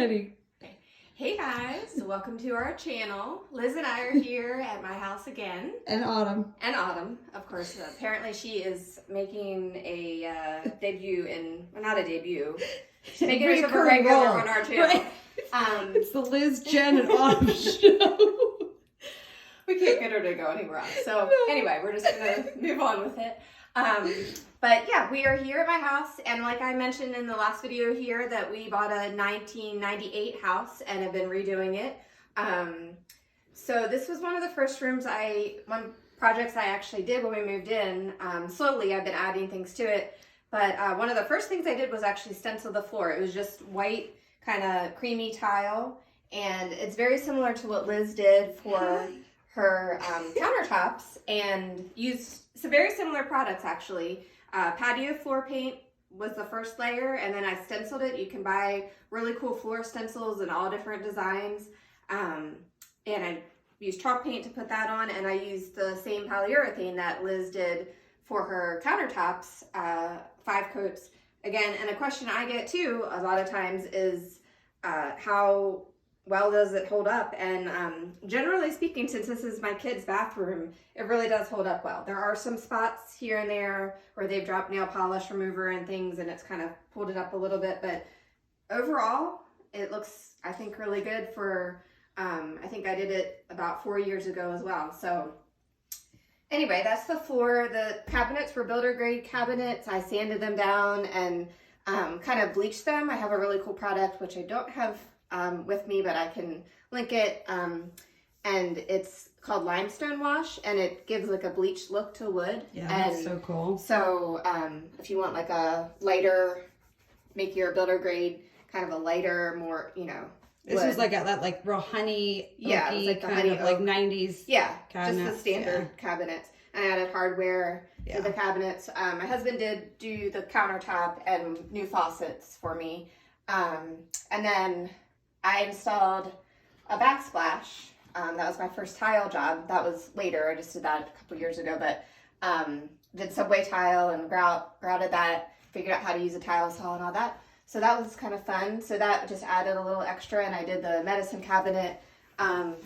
ready. Hey guys, welcome to our channel. Liz and I are here at my house again. And Autumn. And Autumn, of course. Apparently she is making a debut in, well, not a debut. She's making herself a regular on our channel. Right. It's the Liz, Jen, and Autumn show. We can't get her to go anywhere else. So anyway, we're just going to move on with it. But yeah, we are here at my house, and like I mentioned in the last video here that we bought a 1998 house and have been redoing it. So this was one of the first rooms projects I actually did when we moved in. Slowly I've been adding things to it, but one of the first things I did was actually stencil the floor. It was just white, kind of creamy tile, and it's very similar to what Liz did for her countertops, and used some very similar products actually. Patio floor paint was the first layer, and then I stenciled it. You can buy really cool floor stencils in all different designs. And I used chalk paint to put that on, and I used the same polyurethane that Liz did for her countertops, 5 coats. Again, and a question I get too a lot of times is how well does it hold up? And generally speaking, since this is my kid's bathroom, it really does hold up well. There are some spots here and there where they've dropped nail polish remover and things, and it's kind of pulled it up a little bit, but overall it looks, I think, really good for, I think I did it about 4 years ago as well. So anyway, that's the floor. The cabinets were builder grade cabinets. I sanded them down and kind of bleached them. I have a really cool product, which I don't have with me, but I can link it, and it's called limestone wash, and it gives like a bleached look to wood. Yeah, that's so cool. So if you want like a lighter, make your builder grade kind of a lighter, more, you know, this was like that like real honey, yeah, it was like the kind honey of like 90s, yeah, cabinets. just the standard cabinets. And I added hardware to the cabinets. My husband did do the countertop and new faucets for me, and then I installed a backsplash. That was my first tile job. That was later. I just did that a couple years ago, but did subway tile and grouted that, figured out how to use a tile saw and all that. So that was kind of fun. So that just added a little extra, and I did the medicine cabinet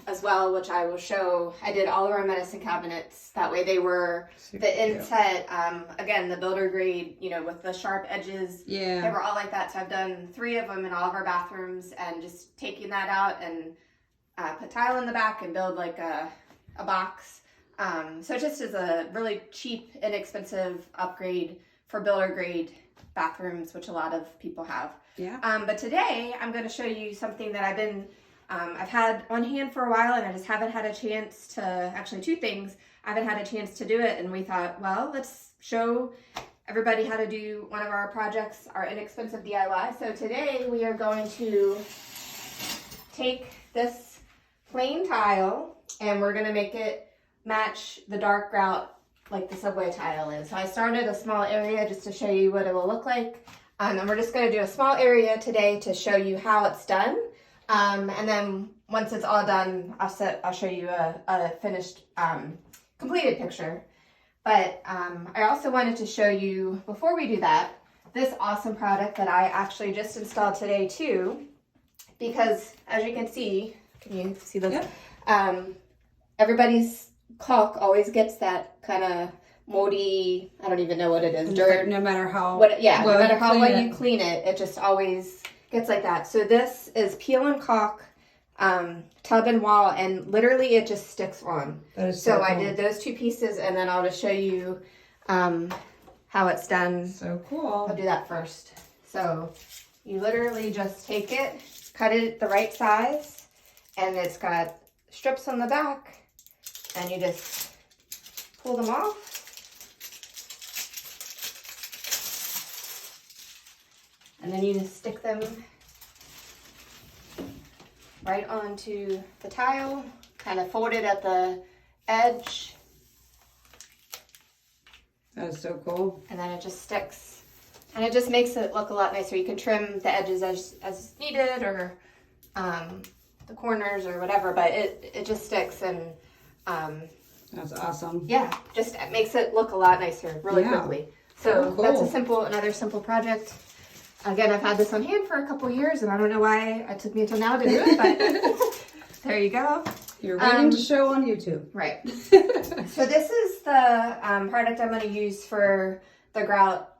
as well, which I will show. I did all of our medicine cabinets. That way they were super the inset, again, the builder grade, you know, with the sharp edges. Yeah. They were all like that. So I've done 3 of them in all of our bathrooms, and just taking that out and put tile in the back and build like a box. So it just is a really cheap, inexpensive upgrade for builder grade bathrooms, which a lot of people have. Yeah. But today I'm going to show you something that I've had on hand for a while, and I just haven't had a chance to, actually 2 things. I haven't had a chance to do it, and we thought, well, let's show everybody how to do one of our projects, our inexpensive DIY. So today we are going to take this plain tile, and we're going to make it match the dark grout like the subway tile is. So I started a small area just to show you what it will look like. And we're just going to do a small area today to show you how it's done. And then once it's all done, I'll show you a finished, completed picture. But I also wanted to show you, before we do that, this awesome product that I actually just installed today too. Because as you can you see this? Yep. Everybody's caulk always gets that kind of moldy, I don't even know what it is, dirt. No matter how no matter how well you clean it, it just always gets like that. So this is peel and caulk, tub and wall, and literally it just sticks on. That is so cool. I did those 2 pieces, and then I'll just show you how it's done. So cool. I'll do that first. So you literally just take it, cut it the right size, and it's got strips on the back, and you just pull them off. And then you just stick them right onto the tile, kind of fold it at the edge. That is so cool. And then it just sticks. And it just makes it look a lot nicer. You can trim the edges as needed, or the corners or whatever, but it just sticks, and that's awesome. Yeah, just it makes it look a lot nicer really quickly. So cool. That's another simple project. again, I've had this on hand for a couple years, and I don't know why it took me until now to do it, but there you go. You're waiting to show on YouTube. Right. So this is the product I'm going to use for the grout.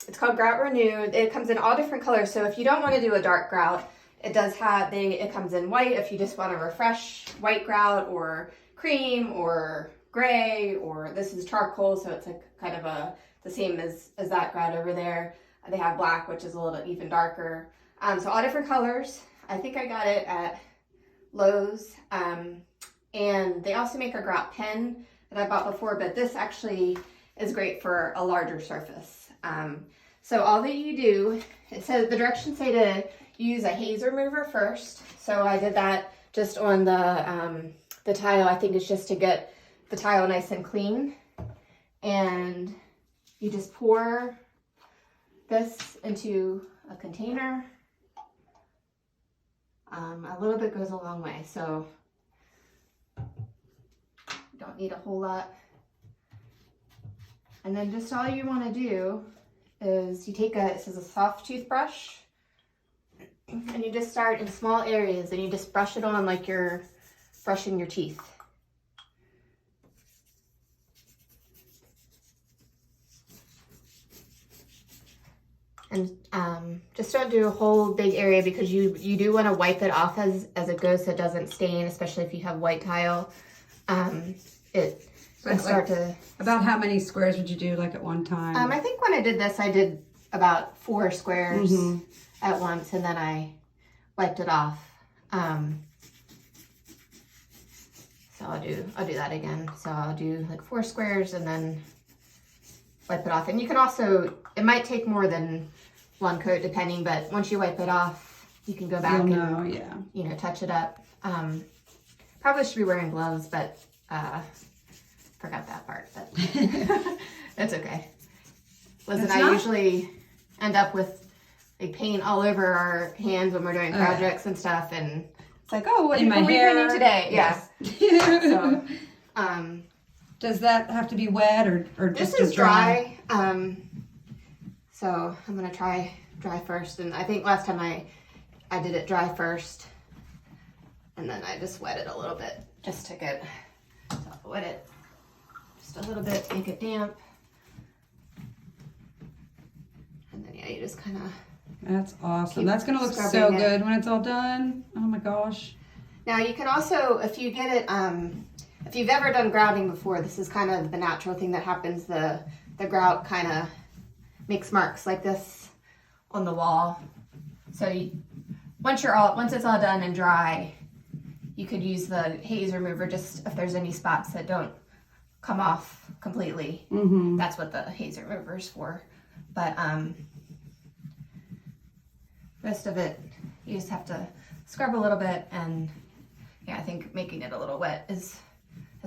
It's called Grout Renewed. It comes in all different colors. So if you don't want to do a dark grout, it does have, it comes in white if you just want to refresh white grout, or cream, or gray, or this is charcoal. So it's like kind of the same as that grout over there. They have black, which is a little even darker. So all different colors. I think I got it at Lowe's, and they also make a grout pen that I bought before, but this actually is great for a larger surface. So all that you do, it says, the directions say to use a haze remover first. So I did that just on the tile. I think it's just to get the tile nice and clean, and you just pour this into a container. A little bit goes a long way, so you don't need a whole lot. And then just all you want to do is you take this is a soft toothbrush, and you just start in small areas, and you just brush it on like you're brushing your teeth. And just don't do a whole big area, because you do want to wipe it off as it goes so it doesn't stain, especially if you have white tile. It can start to... About how many squares would you do like at one time? I think when I did this, I did about 4 squares at once, and then I wiped it off. So I'll do that again. So I'll do like 4 squares and then wipe it off. And you can also, it might take more than 1 coat depending, but once you wipe it off, you can go back and you know, touch it up. Probably should be wearing gloves, but forgot that part, but that's okay. Liz and I usually end up with like paint all over our hands when we're doing projects and stuff, and it's like, oh, what are we painting today? Yes. Yeah. So does that have to be wet or just this is dry? So I'm gonna try dry first, and I think last time I did it dry first, and then I just wet it a little bit just to get, so I'll wet it just a little bit, make it damp, and then you just kind of. That's awesome. That's gonna look so good when it's all done. Oh my gosh. Now you can also, if you get it, if you've ever done grouting before, this is kind of the natural thing that happens. The grout kind of makes marks like this on the wall. So once it's all done and dry, you could use the haze remover just if there's any spots that don't come off completely. That's what the haze remover is for. But rest of it, you just have to scrub a little bit, and yeah, I think making it a little wet is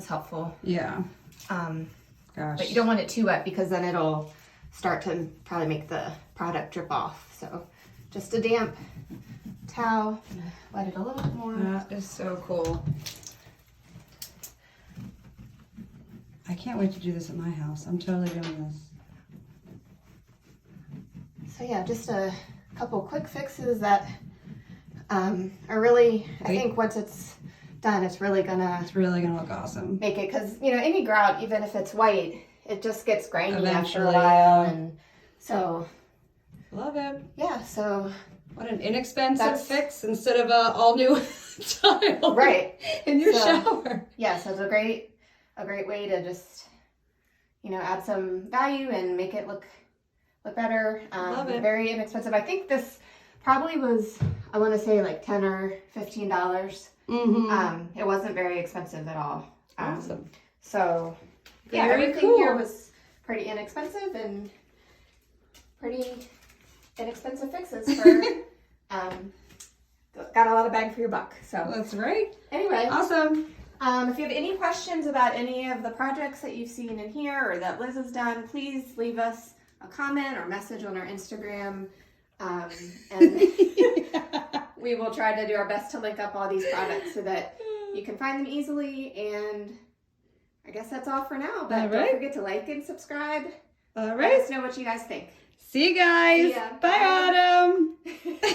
helpful. Yeah. Gosh. But you don't want it too wet, because then it'll start to probably make the product drip off. So just a damp towel, wet it a little bit more. That is so cool. I can't wait to do this at my house. I'm totally doing this. So yeah, just a couple quick fixes that are really, I think once it's done, it's really gonna look awesome. Make it, because you know, any grout, even if it's white, it just gets grainy after a while, and so love it. Yeah, so what an inexpensive fix instead of a all new tile in your shower. Yeah, so it's a great way to just, you know, add some value and make it look better. Love it. Very inexpensive. I think this probably was, I want to say like $10 or $15. It wasn't very expensive at all. Awesome. So yeah, everything here was pretty inexpensive, and pretty inexpensive fixes for got a lot of bang for your buck. So that's right. Anyway, awesome. If you have any questions about any of the projects that you've seen in here or that Liz has done, please leave us a comment or message on our Instagram, and we will try to do our best to link up all these products so that you can find them easily. And I guess that's all for now, but don't forget to like and subscribe. All right. Let us know what you guys think. See you guys. See ya. Bye, Bye. Autumn.